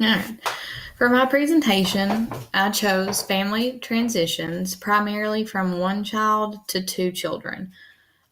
All right. For my presentation, I chose family transitions primarily from one child to two children.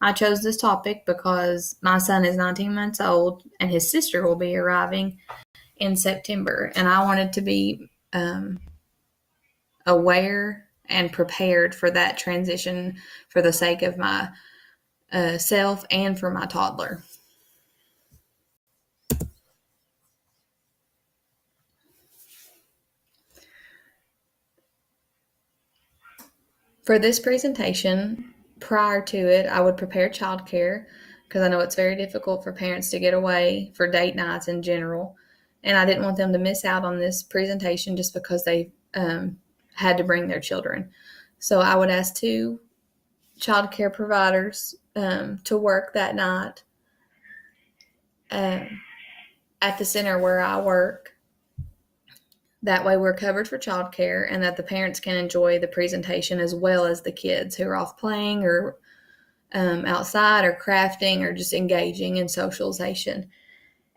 I chose this topic because my son is 19 months old and his sister will be arriving in September, and I wanted to be aware and prepared for that transition for the sake of my self and for my toddler. For this presentation, prior to it, I would prepare childcare because I know it's very difficult for parents to get away for date nights in general. And I didn't want them to miss out on this presentation just because they had to bring their children. So I would ask two childcare providers to work that night at the center where I work. That way we're covered for childcare and that the parents can enjoy the presentation as well as the kids who are off playing or outside or crafting or just engaging in socialization.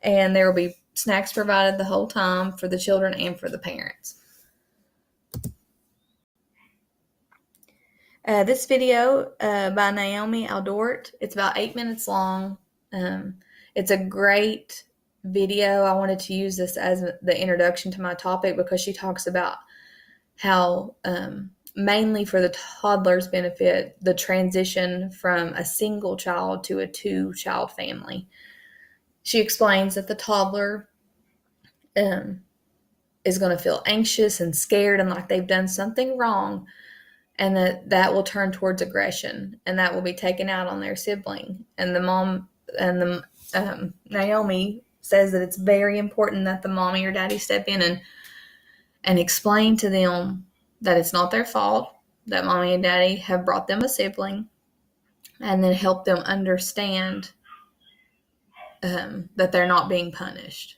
And there will be snacks provided the whole time for the children and for the parents. This video by Naomi Aldort, it's about 8 minutes long. It's a great video. I wanted to use this as the introduction to my topic because she talks about how mainly for the toddler's benefit, the transition from a single child to a two-child family. She explains that the toddler is going to feel anxious and scared and like they've done something wrong, and that will turn towards aggression, and that will be taken out on their sibling. And the mom and Naomi says that it's very important that the mommy or daddy step in and explain to them that it's not their fault, that mommy and daddy have brought them a sibling, and then help them understand that they're not being punished.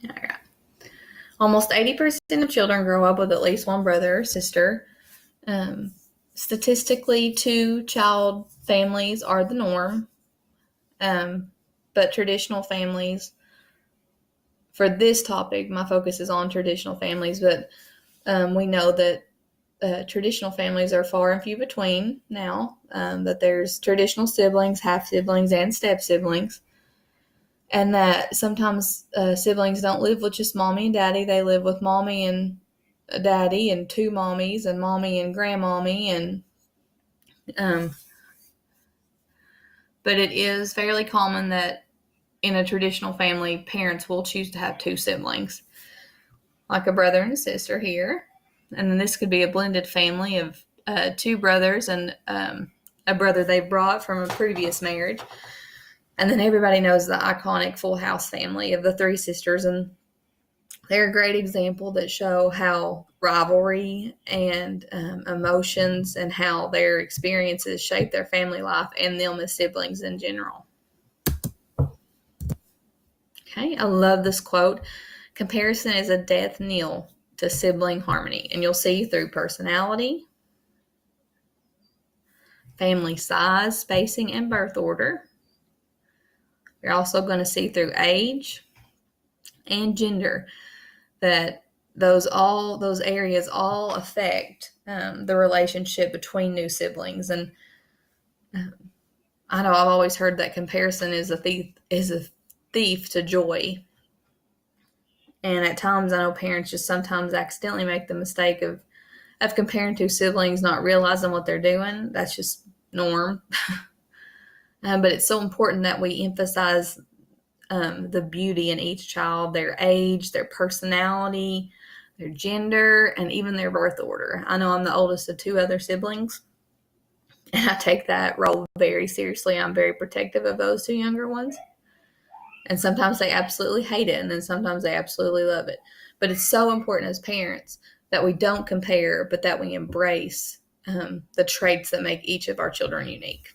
All right. Almost 80% of children grow up with at least one brother or sister. Statistically, two-child families are the norm, but traditional families, for this topic, my focus is on traditional families, but we know that traditional families are far and few between now, that there's traditional siblings, half-siblings, and step-siblings, and that sometimes siblings don't live with just mommy and daddy. They live with mommy and daddy and two mommies and mommy and grandmommy, and but it is fairly common that in a traditional family, parents will choose to have two siblings, like a brother and a sister here. And then this could be a blended family of two brothers and a brother they brought from a previous marriage. And then everybody knows the iconic Full House family of the three sisters, and they're a great example that show how rivalry and emotions and how their experiences shape their family life and them as siblings in general. Okay, I love this quote. Comparison is a death knell to sibling harmony, and you'll see through personality, family size, spacing, and birth order. You're also going to see through age and gender that those areas all affect the relationship between new siblings. And I know I've always heard that comparison is a thief to joy. And at times I know parents just sometimes accidentally make the mistake of comparing two siblings, not realizing what they're doing. That's just norm. But it's so important that we emphasize the beauty in each child, their age, their personality, their gender, and even their birth order. I know I'm the oldest of two other siblings, and I take that role very seriously. I'm very protective of those two younger ones. And sometimes they absolutely hate it, and then sometimes they absolutely love it. But it's so important as parents that we don't compare, but that we embrace the traits that make each of our children unique.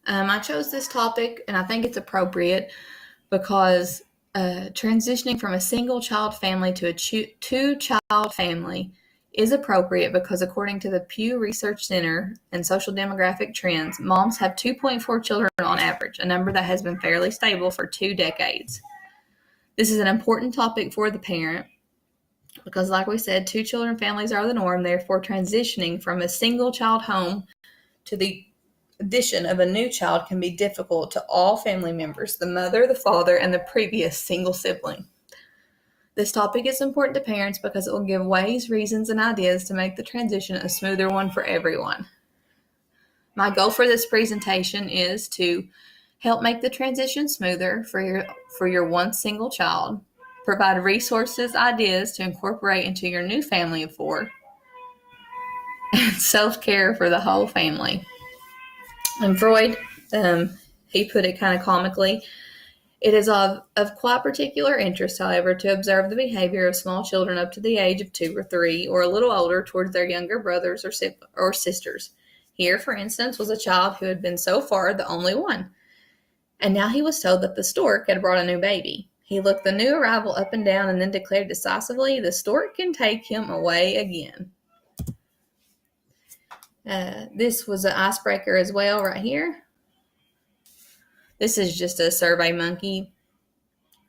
I chose this topic, and I think it's appropriate because Transitioning from a single child family to a two-child family is appropriate because, according to the Pew Research Center and Social Demographic Trends, moms have 2.4 children on average, a number that has been fairly stable for 2 decades. This is an important topic for the parent because, like we said, two-children families are the norm. Therefore, transitioning from a single-child home to the addition of a new child can be difficult to all family members, the mother, the father, and the previous single sibling. This topic is important to parents because it will give ways, reasons, and ideas to make the transition a smoother one for everyone. My goal for this presentation is to help make the transition smoother for your one single child, provide resources, ideas to incorporate into your new family of 4, and self-care for the whole family. And Freud, he put it kind of comically, it is of quite particular interest, however, to observe the behavior of small children up to the age of 2 or 3, or a little older, towards their younger brothers or sisters. Here, for instance, was a child who had been so far the only one, and now he was told that the stork had brought a new baby. He looked the new arrival up and down and then declared decisively, "The stork can take him away again." This was an icebreaker as well right here. This is just a survey monkey.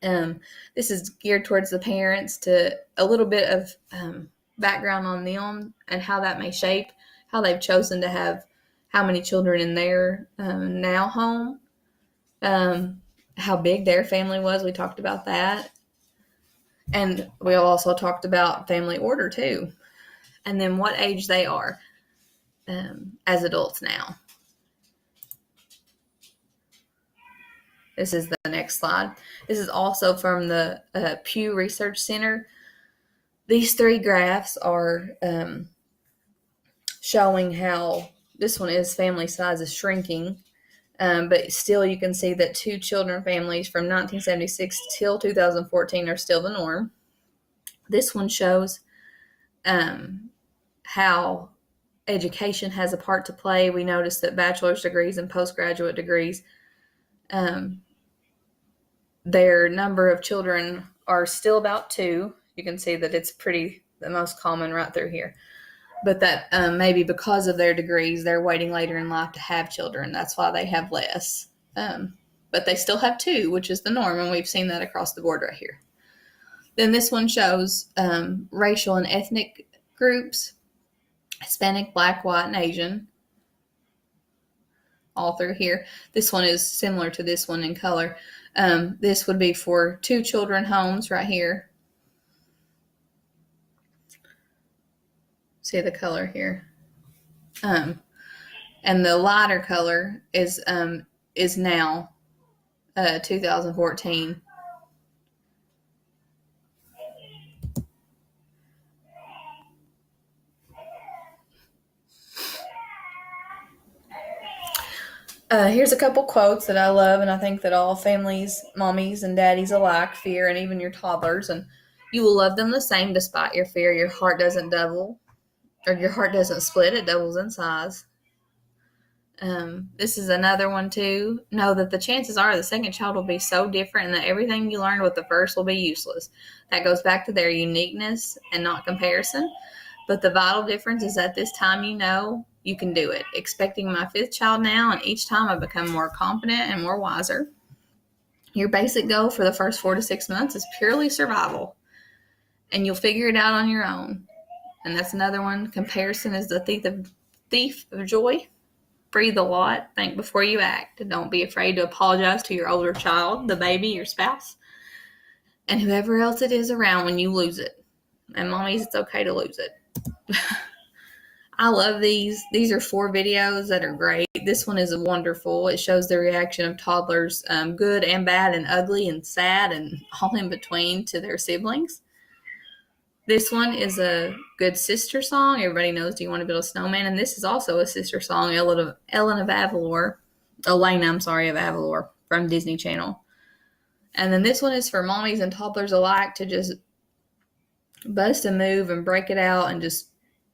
This is geared towards the parents, to a little bit of background on them and how that may shape how they've chosen to have how many children in their now home, how big their family was. We talked about that. And we also talked about family order too. And then what age they are as adults now. This is the next slide. This is also from the Pew Research Center. These 3 graphs are showing how this one is family size is shrinking, but still you can see that 2-children families from 1976 till 2014 are still the norm. This one shows how education has a part to play. We noticed that bachelor's degrees and postgraduate degrees, their number of children are still about 2. You can see that it's the most common right through here. But that maybe because of their degrees, they're waiting later in life to have children. That's why they have less. But they still have 2, which is the norm, and we've seen that across the board right here. Then this one shows racial and ethnic groups, Hispanic, Black, White, and Asian, all through here. This one is similar to this one in color. This would be for 2-children homes right here. See the color here. And the lighter color is now 2014. Here's a couple quotes that I love, and I think that all families, mommies and daddies alike, fear, and even your toddlers. And you will love them the same despite your fear. Your heart doesn't double, or your heart doesn't split. It doubles in size. This is another one too. Know that the chances are the second child will be so different, and that everything you learned with the first will be useless. That goes back to their uniqueness and not comparison. But the vital difference is that this time you know you can do it. Expecting my 5th child now, and each time I become more competent and more wiser. Your basic goal for the first 4 to 6 months is purely survival, and you'll figure it out on your own. And that's another one. Comparison is the thief of joy. Breathe a lot. Think before you act. Don't be afraid to apologize to your older child, the baby, your spouse, and whoever else it is around when you lose it. And mommies, it's okay to lose it. I love these. These are 4 videos that are great. This one is wonderful. It shows the reaction of toddlers, good and bad and ugly and sad and all in between, to their siblings. This one is a good sister song. Everybody knows Do You Want to Build a Snowman? And this is also a sister song, Elena of Avalor from Disney Channel. And then this one is for mommies and toddlers alike to just bust a move and break it out and just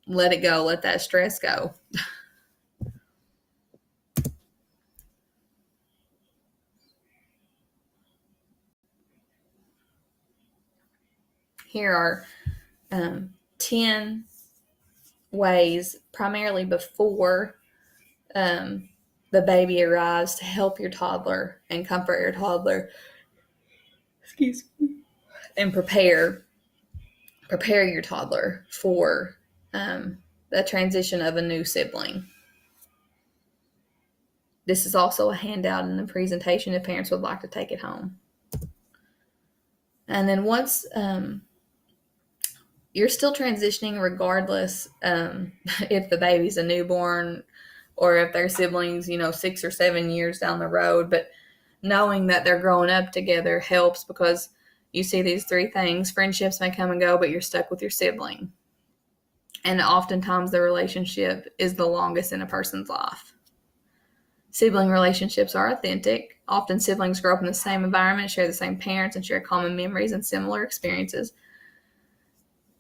let it go. Let that stress go. Here are 10 ways, primarily before the baby arrives, to help your toddler and comfort your toddler. Excuse me. And prepare your toddler for the transition of a new sibling. This is also a handout in the presentation if parents would like to take it home. And then once you're still transitioning regardless if the baby's a newborn or if they're siblings, 6 or 7 years down the road. But knowing that they're growing up together helps, because you see these 3 things. Friendships may come and go, but you're stuck with your sibling. And oftentimes the relationship is the longest in a person's life. Sibling relationships are authentic. Often siblings grow up in the same environment, share the same parents, and share common memories and similar experiences.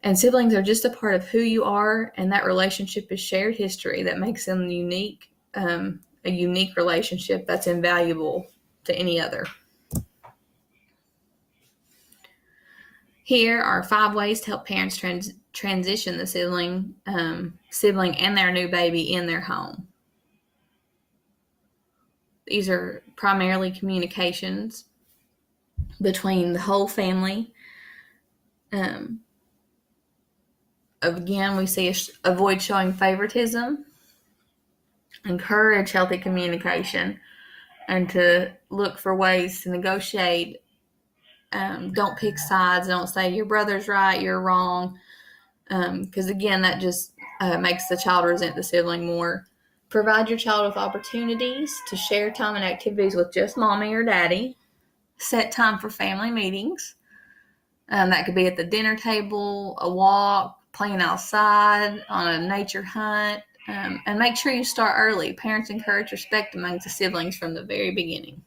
And siblings are just a part of who you are, and that relationship is shared history that makes them unique, a unique relationship that's invaluable to any other. Here are 5 ways to help parents transition the sibling and their new baby in their home. These are primarily communications between the whole family. Again, we see avoid showing favoritism, encourage healthy communication, and to look for ways to negotiate. Don't pick sides. Don't say your brother's right, you're wrong, because again, that just makes the child resent the sibling more. Provide your child with opportunities to share time and activities with just mommy or daddy. Set time for family meetings. That could be at the dinner table, a walk, playing outside, on a nature hunt, and make sure you start early. Parents encourage respect amongst the siblings from the very beginning.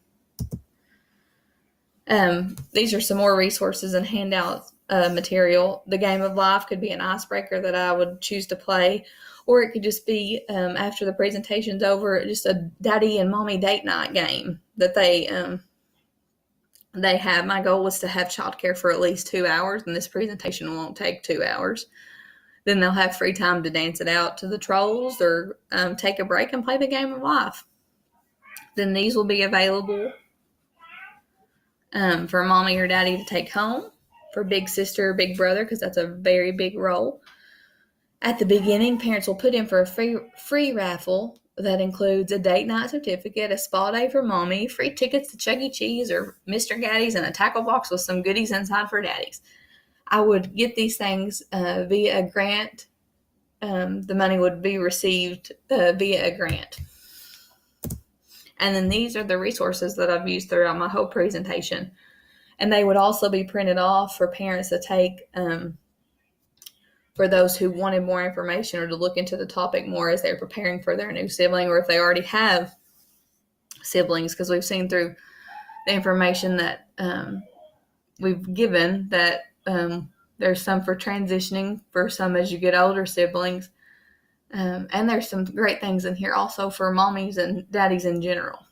These are some more resources and handout material. The game of life could be an icebreaker that I would choose to play, or it could just be after the presentation's over, just a daddy and mommy date night game that they have. My goal was to have childcare for at least 2 hours, and this presentation won't take 2 hours. Then they'll have free time to dance it out to the trolls or take a break and play the game of life. Then these will be available for mommy or daddy to take home, for big sister or big brother, because that's a very big role. At the beginning, parents will put in for a free raffle that includes a date night certificate, a spa day for mommy, free tickets to Chuck E. Cheese or Mr. Gaddy's, and a tackle box with some goodies inside for daddies. I would get these things via a grant. The money would be received via a grant. And then these are the resources that I've used throughout my whole presentation. And they would also be printed off for parents to take for those who wanted more information or to look into the topic more as they're preparing for their new sibling, or if they already have siblings, because we've seen through the information that we've given that there's some for transitioning, for some as you get older siblings, and there's some great things in here also for mommies and daddies in general.